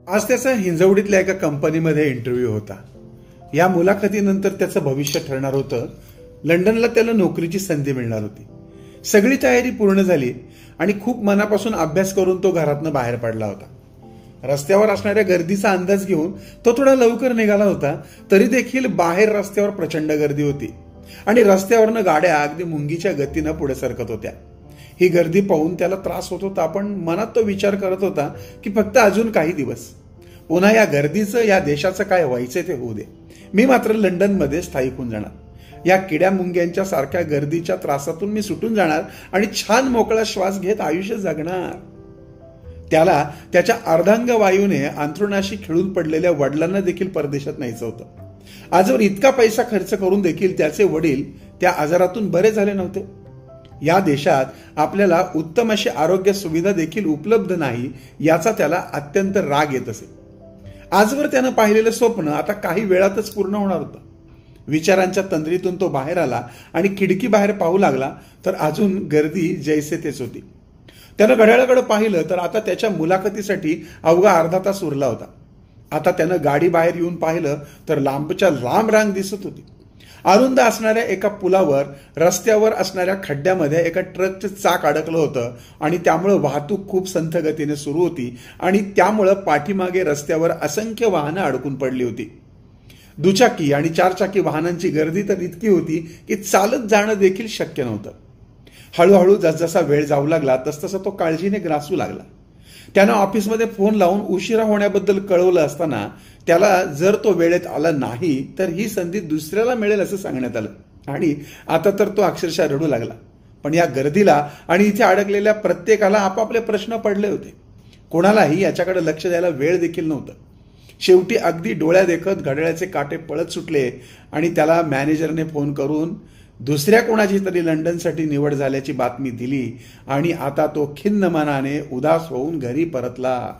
आज त्याचा हिंजवडीतल्या एका कंपनीमध्ये इंटरव्ह्यू होता। या मुलाखतीनंतर त्याचं भविष्य ठरणार होतं। लंडनला त्याला नोकरीची संधी मिळणार होती। सगळी तयारी पूर्ण झाली आणि खूप मनापासून अभ्यास करून तो घरातनं बाहेर पडला होता। रस्त्यावर असणाऱ्या गर्दीचा अंदाज घेऊन तो थोडा लवकर निघाला होता, तरी देखील बाहेर रस्त्यावर प्रचंड गर्दी होती आणि रस्त्यावरनं गाड्या अगदी मुंगीच्या गतीनं पुढे सरकत होत्या। ही गर्दी पाहून त्याला त्रास होत होता, पण मनात तो विचार करत होता की फक्त अजून काही दिवस, पुन्हा या गर्दीचं, या देशाचं काय व्हायचंय ते होऊ दे। मी मात्र लंडनमध्ये स्थायिक होऊन जाणार। या किड्या मुंग्यांच्या सारख्या गर्दीच्या त्रासातून मी सुटून जाणार आणि छान मोकळा श्वास घेत आयुष्य जगणार। त्याला त्याच्या अर्धांग वायूने अंथरुणाशी खिळून पडलेल्या वडिलांना देखील परदेशात न्यायचं होतं। आजवर इतका पैसा खर्च करून देखील त्याचे वडील त्या आजारातून बरे झाले नव्हते। या देशात आपल्याला उत्तम अशी आरोग्य सुविधा देखील उपलब्ध नाही, याचा त्याला अत्यंत राग येत असे। आजवर त्यानं पाहिलेलं स्वप्न आता काही वेळातच पूर्ण होणार होतं। विचारांच्या तंद्रीतून तो बाहेर आला आणि खिडकी बाहेर पाहू लागला तर अजून गर्दी जैसे तेच होती। त्यानं घड्याळाकडे पाहिलं तर आता त्याच्या मुलाखतीसाठी अवघा अर्धा तास उरला होता। आता त्यानं गाडी बाहेर येऊन पाहिलं तर लांबच्या लांब रांग दिसत होती। अरुंद असणाऱ्या एका पुलावर रस्त्यावर असणाऱ्या खड्ड्यामध्ये एका ट्रकचं चाक अडकलं होतं आणि त्यामुळे वाहतूक खूप संथ गतीने सुरू होती आणि त्यामुळे पाठीमागे रस्त्यावर असंख्य वाहनं अडकून पडली होती। दुचाकी आणि चारचाकी वाहनांची गर्दी तर इतकी होती की चालत जाणं देखील शक्य नव्हतं। हळूहळू जसजसा वेळ जाऊ लागला तसतसा तो काळजीने ग्रासू लागला। त्यानं ऑफिसमध्ये फोन लावून उशिरा होण्याबद्दल कळवलं असताना त्याला जर तो वेळेत आला नाही तर ही संधी दुसऱ्याला मिळेल असं सांगण्यात आलं आणि आता तर तो अक्षरशः रडू लागला। पण या गर्दीला आणि इथे अडकलेल्या प्रत्येकाला आपापले प्रश्न पडले होते। कोणालाही याच्याकडे लक्ष द्यायला वेळ देखील नव्हतं। शेवटी अगदी डोळ्यादेखत घड्याळाचे काटे पळत सुटले आणि त्याला मॅनेजरने फोन करून दुसऱ्या कोणाची तरी लंडनसाठी निवड झाल्याची बातमी दिली आणि आता तो खिन्न मनाने उदास होऊन घरी परतला।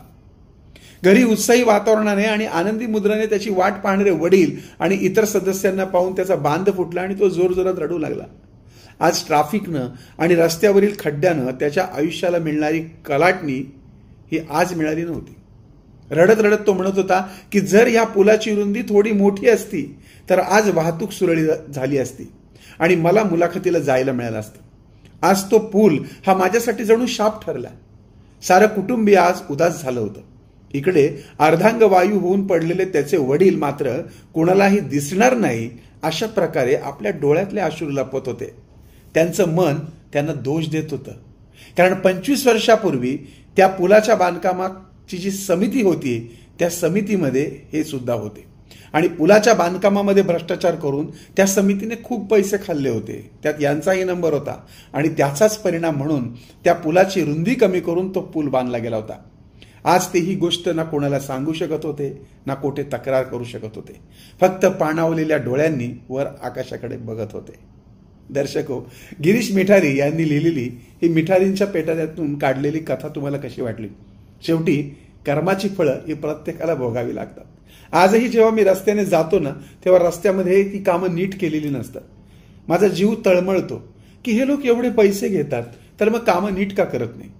घरी उत्साही वातावरणाने आणि आनंदी मुद्राने त्याची वाट पाहणारे वडील आणि इतर सदस्यांना पाहून त्याचा बांध फुटला आणि तो जोरजोरात रडू लागला। आज ट्रॅफिकनं आणि रस्त्यावरील खड्ड्यानं त्याच्या आयुष्याला मिळणारी कलाटणी ही आज मिळाली नव्हती। रडत रडत तो म्हणत होता की जर या पुलाची रुंदी थोडी मोठी असती तर आज वाहतूक सुरळीत झाली असती आणि मला मुलाखतीला जायला मिळालं असतं। आज तो पूल हा माझ्यासाठी जणू शाप ठरला। सारं कुटुंबीय आज उदास झालं होतं। इकडे अर्धांग वायू होऊन पडलेले त्याचे वडील मात्र कोणालाही दिसणार नाही अशा प्रकारे आपल्या डोळ्यातले अश्रू लपवत होते। त्यांचं मन त्यांना दोष देत होतं, कारण 25 वर्षापूर्वी त्या पुलाच्या बांधकामाची जी समिती होती त्या समितीमध्ये हे सुद्धा होते आणि पुलाच्या बांधकामामध्ये भ्रष्टाचार करून त्या समितीने खूप पैसे खाल्ले होते। त्यात यांचाही नंबर होता आणि त्याचाच परिणाम म्हणून त्या पुलाची रुंदी कमी करून तो पूल बांधला गेला होता। आज ते ही गोष्ट ना कोणाला सांगू शकत होते ना कोठे तक्रार करू शकत होते। फक्त पाणावलेल्या डोळ्यांनी वर आकाशाकडे बघत होते। दर्शको, गिरीश मिठारी यांनी लिहिलेली ही मिठारींच्या पेटाऱ्यातून काढलेली कथा तुम्हाला कशी वाटली? शेवटी कर्माची फळं ही प्रत्येकाला भोगावी लागतात। आजही जेव्हा मी रस्त्याने जातो ना, तेव्हा रस्त्यामध्ये ती कामं नीट केलेली नसतात। माझा जीव तळमळतो की हे लोक एवढे पैसे घेतात तर मग कामं नीट का करत नाही?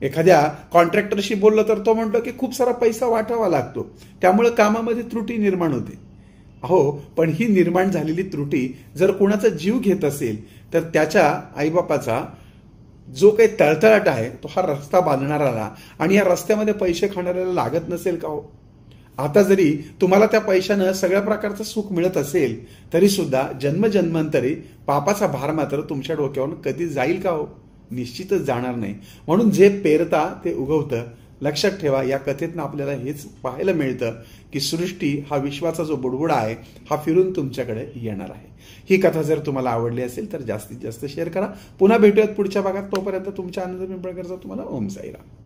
एखाद्या कॉन्ट्रॅक्टरशी बोललं तर तो म्हणतो की खूप सारा पैसा वाटावा लागतो, त्यामुळे कामामध्ये त्रुटी निर्माण होते। अहो, पण ही निर्माण झालेली त्रुटी जर कोणाचा जीव घेत असेल तर त्याच्या आईबापाचा जो काही तळतळाट आहे तो हा रस्ता बांधणाऱ्याला आणि या रस्त्यामध्ये पैसे खाणाऱ्याला लागत नसेल का हो? आता जरी तुम्हाला त्या पैशानं सगळ्या प्रकारचं सुख मिळत असेल तरी सुद्धा जन्मजन्मांतरी पापाचा भार मात्र तुमच्या डोक्यावरून कधी जाईल का हो? निश्चितच जाणार नाही। म्हणून जे पेरता ते उगवतं। लक्षात ठेवा, या कथेतनं आपल्याला हेच पाहायला मिळतं की सृष्टी हा विश्वाचा जो बुडबुडा आहे हा फिरून तुमच्याकडे येणार आहे। ही कथा जर तुम्हाला आवडली असेल तर जास्तीत जास्त शेअर करा। पुन्हा भेटूयात पुढच्या भागात। तोपर्यंत तुमच्या आनंद पिंपळकरचा तुम्हाला ओम साईराम।